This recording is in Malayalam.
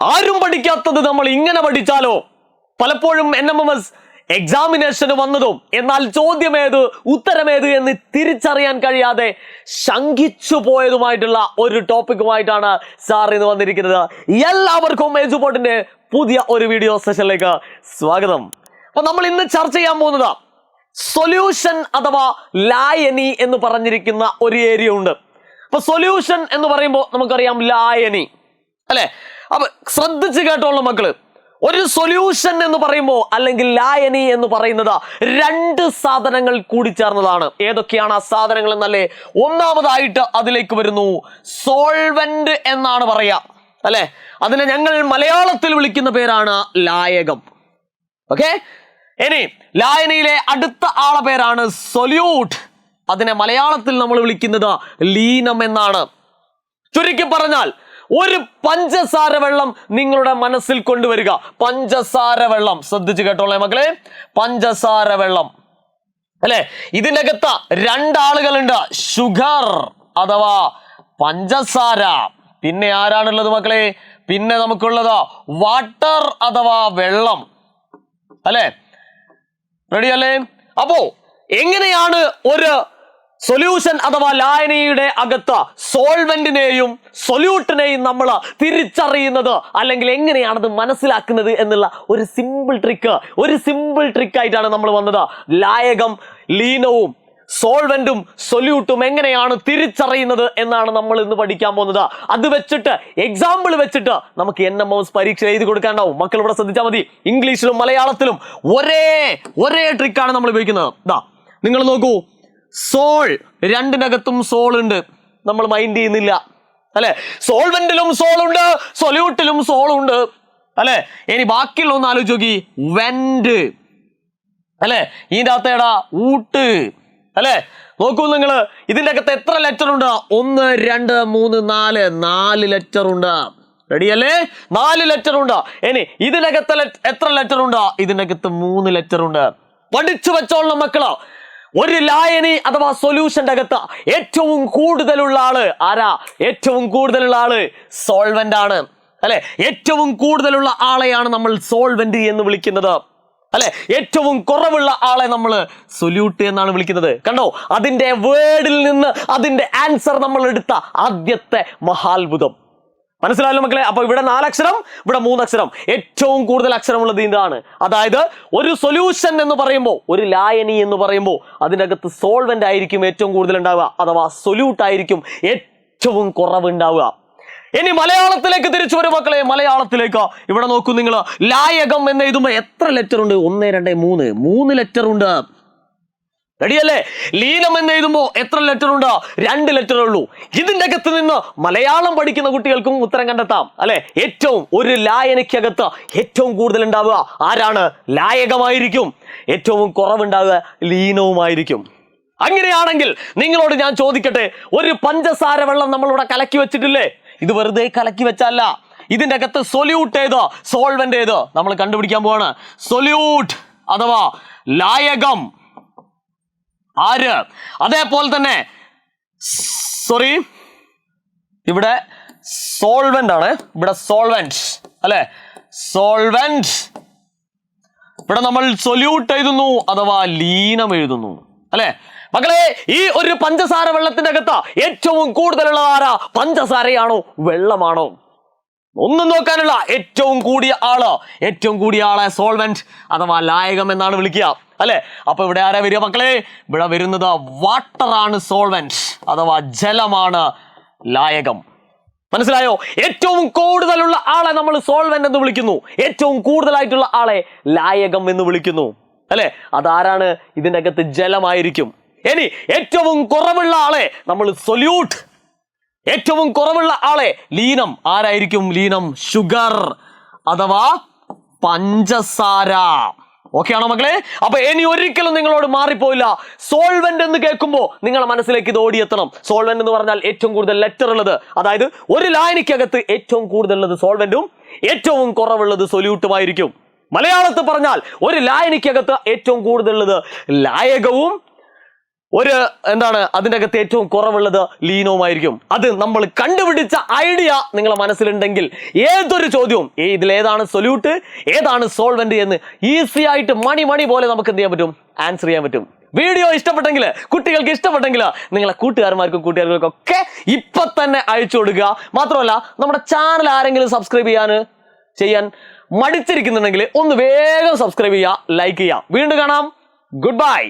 ആരും പഠിക്കാത്തത് നമ്മൾ ഇങ്ങനെ പഠിച്ചാലോ? പലപ്പോഴും NMMS എക്സാമിനേഷന് വന്നതും എന്നാൽ ചോദ്യമേത് ഉത്തരമേത് എന്ന് തിരിച്ചറിയാൻ കഴിയാതെ ശങ്കിച്ചു പോയതുമായിട്ടുള്ള ഒരു ടോപ്പിക്കുമായിട്ടാണ് സാർ ഇന്ന് വന്നിരിക്കുന്നത്. എല്ലാവർക്കും എജുപോർട്ടിന്റെ പുതിയ ഒരു വീഡിയോ സെഷനിലേക്ക് സ്വാഗതം. അപ്പൊ നമ്മൾ ഇന്ന് ചർച്ച ചെയ്യാൻ പോകുന്നത് സൊല്യൂഷൻ അഥവാ ലായനി എന്ന് പറഞ്ഞിരിക്കുന്ന ഒരു ഏരിയ ഉണ്ട്. അപ്പൊ സൊല്യൂഷൻ എന്ന് പറയുമ്പോൾ നമുക്കറിയാം ലായനി അല്ലെ. അപ്പൊ ശ്രദ്ധിച്ച് കേട്ടോളൂ മക്കള്, ഒരു സൊല്യൂഷൻ എന്ന് പറയുമ്പോൾ അല്ലെങ്കിൽ ലായനി എന്ന് പറയുന്നത് രണ്ട് സാധനങ്ങൾ കൂടി ചേർന്നതാണ്. ഏതൊക്കെയാണ് ആ സാധനങ്ങൾ എന്നല്ലേ? ഒന്നാമതായിട്ട് അതിലേക്ക് വരുന്നു സോൾവെന്റ് എന്നാണ് പറയാ അല്ലെ. അതിനെ ഞങ്ങൾ മലയാളത്തിൽ വിളിക്കുന്ന പേരാണ് ലായകം. ഓക്കെ, ഇനി ലായനിയിലെ അടുത്ത ആളെ പേരാണ് സൊല്യൂട്ട്. അതിനെ മലയാളത്തിൽ നമ്മൾ വിളിക്കുന്നത് ലീനം എന്നാണ്. ചുരുക്കി പറഞ്ഞാൽ ഒരു പഞ്ചസാര വെള്ളം നിങ്ങളുടെ മനസ്സിൽ കൊണ്ടുവരിക. പഞ്ചസാര വെള്ളം, ശ്രദ്ധിച്ചു കേട്ടോളേ മക്കളെ, പഞ്ചസാര വെള്ളം അല്ലെ. ഇതിൻ്റെ അകത്ത് രണ്ടാളുകളുണ്ട്, ഷുഗർ അഥവാ പഞ്ചസാര. പിന്നെ ആരാണുള്ളത് മക്കളെ? പിന്നെ നമുക്കുള്ളത് വാട്ടർ അഥവാ വെള്ളം അല്ലെ. റെഡി അല്ലേ? അപ്പോ എങ്ങനെയാണ് ഒരു സൊല്യൂഷൻ അഥവാ ലായനിയുടെ അകത്ത് സോൾവെന്റിനെയും സൊല്യൂട്ടിനെയും നമ്മൾ തിരിച്ചറിയുന്നത്, അല്ലെങ്കിൽ എങ്ങനെയാണത് മനസ്സിലാക്കുന്നത് എന്നുള്ള ഒരു സിമ്പിൾ ട്രിക്ക് ആയിട്ടാണ് നമ്മൾ വന്നത്. ലായകം, ലീനവും സോൾവെന്റും സൊല്യൂട്ടും എങ്ങനെയാണ് തിരിച്ചറിയുന്നത് എന്നാണ് നമ്മൾ ഇന്ന് പഠിക്കാൻ പോകുന്നത്. അത് വെച്ചിട്ട് എക്സാമ്പിൾ വെച്ചിട്ട് നമുക്ക് NMMS പരീക്ഷ എഴുതി കൊടുക്കാണ്ടാവും. മക്കൾ ഇവിടെ ശ്രദ്ധിച്ചാൽ മതി. ഇംഗ്ലീഷിലും മലയാളത്തിലും ഒരേ ട്രിക്കാണ് നമ്മൾ ഉപയോഗിക്കുന്നത്. ദാ നിങ്ങൾ നോക്കൂ, സോൾ, രണ്ടിനകത്തും സോൾ ഉണ്ട്, നമ്മൾ മൈൻഡ് ചെയ്യുന്നില്ല അല്ലെ. സോൾവെന്റിലും സോൾ ഉണ്ട്, സൊല്യൂട്ടിലും സോൾ ഉണ്ട് അല്ലെ. ഇനി ബാക്കിയുള്ള ഒന്ന് ആലോചിച്ച് നോക്കി, വെന്റ് അല്ലെ, ഇതിന്റെ അകത്തേടാ ഊട്ട് അല്ലെ. നോക്കൂ നിങ്ങൾ, ഇതിന്റെ അകത്ത് എത്ര ലെറ്റർ ഉണ്ട്? 1 2 3 4 4 ലെറ്റർ ഉണ്ട്. റെഡി അല്ലേ? 4 ലെറ്റർ ഉണ്ട്. ഇനി ഇതിനകത്ത് എത്ര ലെറ്റർ ഉണ്ട്? ഇതിനകത്ത് 3 ലെറ്റർ ഉണ്ട്. പഠിച്ചു വെച്ചോളണം മക്കള്. ഒരു ലായനി അഥവാ സൊല്യൂഷന്റെ അകത്ത് ഏറ്റവും കൂടുതലുള്ള ആള് ആരാ? ഏറ്റവും കൂടുതലുള്ള ആള് സോൾവെന്റ് ആണ് അല്ലെ. ഏറ്റവും കൂടുതലുള്ള ആളെയാണ് നമ്മൾ സോൾവെന്റ് എന്ന് വിളിക്കുന്നത് അല്ലെ. ഏറ്റവും കുറവുള്ള ആളെ നമ്മൾ സൊല്യൂട്ട് എന്നാണ് വിളിക്കുന്നത്. കണ്ടോ, അതിന്റെ വേർഡിൽ നിന്ന് അതിന്റെ ആൻസർ നമ്മൾ എടുത്ത ആദ്യത്തെ മഹാത്ഭുതം. മനസ്സിലായല്ലോ മക്കളെ? അപ്പൊ ഇവിടെ 4 അക്ഷരം, ഇവിടെ 3 അക്ഷരം. ഏറ്റവും കൂടുതൽ അക്ഷരമുള്ളത് ഇതാണ്. അതായത് ഒരു സൊല്യൂഷൻ എന്ന് പറയുമ്പോൾ, ഒരു ലായനി എന്ന് പറയുമ്പോൾ അതിനകത്ത് സോൾവെന്റ് ആയിരിക്കും ഏറ്റവും കൂടുതൽ ഉണ്ടാവുക, അഥവാ സൊല്യൂട്ട് ആയിരിക്കും ഏറ്റവും കുറവ് ഉണ്ടാവുക. ഇനി മലയാളത്തിലേക്ക് തിരിച്ചു വരും മക്കളെ. മലയാളത്തിലേക്ക് ഇവിടെ നോക്കൂ നിങ്ങൾ, ലായകം എന്ന് എഴുതുമ്പോൾ എത്ര ലെറ്റർ ഉണ്ട്? 1 2 3 ലെറ്റർ ഉണ്ട്. റെഡിയല്ലേ? ലീനം എന്ന് എഴുതുമ്പോൾ എത്ര ലെറ്റർ ഉണ്ട്? 2 ലെറ്റർ ഉള്ളൂ. ഇതിന്റെ അകത്ത് നിന്ന് മലയാളം പഠിക്കുന്ന കുട്ടികൾക്കും ഉത്തരം കണ്ടെത്താം അല്ലെ. ഏറ്റവും ഒരു ലായനിക്കകത്ത് ഏറ്റവും കൂടുതൽ ഉണ്ടാവുക ആരാണ്? ലായകമായിരിക്കും. ഏറ്റവും കുറവുണ്ടാവുക ലീനവുമായിരിക്കും. അങ്ങനെയാണെങ്കിൽ നിങ്ങളോട് ഞാൻ ചോദിക്കട്ടെ, ഒരു പഞ്ചസാര വെള്ളം നമ്മളിവിടെ കലക്കി വെച്ചിട്ടില്ലേ? ഇത് വെറുതെ കലക്കി വെച്ചല്ല. ഇതിന്റെ അകത്ത് സൊല്യൂട്ട് ഏത്, സോൾവെന്റ് ഏത് നമ്മൾ കണ്ടുപിടിക്കാൻ പോവാണ്. സൊല്യൂട്ട് അഥവാ ലായകം ആര്? അതേപോലെ തന്നെ ഇവിടെ സോൾവെന്റ് ആണ്, ഇവിടെ സോൾവെന്റ് അല്ലെ. സോൾവെന്റ്, ഇവിടെ നമ്മൾ സൊല്യൂട്ട് എഴുതുന്നു അഥവാ ലീനം എഴുതുന്നു അല്ലെ. മക്കളെ, ഈ ഒരു പഞ്ചസാര വെള്ളത്തിന്റെ അകത്ത് ഏറ്റവും കൂടുതലുള്ള ആരാ? പഞ്ചസാരയാണോ വെള്ളമാണോ? ഒന്നും നോക്കാനുള്ള ഏറ്റവും കൂടിയ ആളെ സോൾവെന്റ് അഥവാ ലായകം എന്നാണ് വിളിക്കുക അല്ലെ. അപ്പൊ ഇവിടെ ആരാ വരിക മക്കളെ? ഇവിടെ വരുന്നത് വാട്ടർ ആണ് സോൾവെന്റ് അഥവാ ജലമാണ് ലായകം. മനസ്സിലായോ? ഏറ്റവും കൂടുതലുള്ള ആളെ നമ്മൾ സോൾവെന്റ് എന്ന് വിളിക്കുന്നു, ഏറ്റവും കൂടുതലായിട്ടുള്ള ആളെ ലായകം എന്ന് വിളിക്കുന്നു അല്ലെ. അതാരാണ്? ഇതിന്റെ അകത്ത് ജലമായിരിക്കും. ഇനി ഏറ്റവും കുറവുള്ള ആളെ നമ്മൾ സൊല്യൂട്ട്, ഏറ്റവും കുറവുള്ള ആളെ ലീനം. ആരായിരിക്കും ലീനം? ഷുഗർ അഥവാ പഞ്ചസാര. ഓക്കെ ആണോ മക്കളെ? അപ്പൊ ഇനി ഒരിക്കലും നിങ്ങളോട് മാറിപ്പോയില്ല. സോൾവെന്റ് എന്ന് കേൾക്കുമ്പോൾ നിങ്ങളുടെ മനസ്സിലേക്ക് ഇത് ഓടിയെത്തണം. സോൾവെന്റ് എന്ന് പറഞ്ഞാൽ ഏറ്റവും കൂടുതൽ ലെറ്റർ ഉള്ളത്, അതായത് ഒരു ലായനിക്കകത്ത് ഏറ്റവും കൂടുതലുള്ളത് സോൾവെന്റും ഏറ്റവും കുറവുള്ളത് സൊല്യൂട്ടുമായിരിക്കും. മലയാളത്തിൽ പറഞ്ഞാൽ ഒരു ലായനിക്കകത്ത് ഏറ്റവും കൂടുതലുള്ളത് ലായകവും ഒരു എന്താണ് അതിൻ്റെ അകത്ത് ഏറ്റവും കുറവുള്ളത് ലീനവുമായിരിക്കും. അത് നമ്മൾ കണ്ടുപിടിച്ച ഐഡിയ നിങ്ങളെ മനസ്സിലുണ്ടെങ്കിൽ ഏതൊരു ചോദ്യവും ഇതിലേതാണ് സൊല്യൂട്ട്, ഏതാണ് സോൾവെന്റ് എന്ന് ഈസി ആയിട്ട് മണി പോലെ നമുക്ക് എന്ത് ചെയ്യാൻ പറ്റും, ആൻസർ ചെയ്യാൻ പറ്റും. വീഡിയോ ഇഷ്ടപ്പെട്ടെങ്കിൽ, കുട്ടികൾക്ക് ഇഷ്ടപ്പെട്ടെങ്കിൽ നിങ്ങളെ കൂട്ടുകാർക്കും ഒക്കെ ഇപ്പൊ തന്നെ അയച്ചു കൊടുക്കുക. മാത്രമല്ല നമ്മുടെ ചാനൽ ആരെങ്കിലും സബ്സ്ക്രൈബ് ചെയ്യാൻ മടിച്ചിരിക്കുന്നുണ്ടെങ്കിൽ ഒന്ന് വേഗം സബ്സ്ക്രൈബ് ചെയ്യുക, ലൈക്ക് ചെയ്യുക. വീണ്ടും കാണാം. Good bye.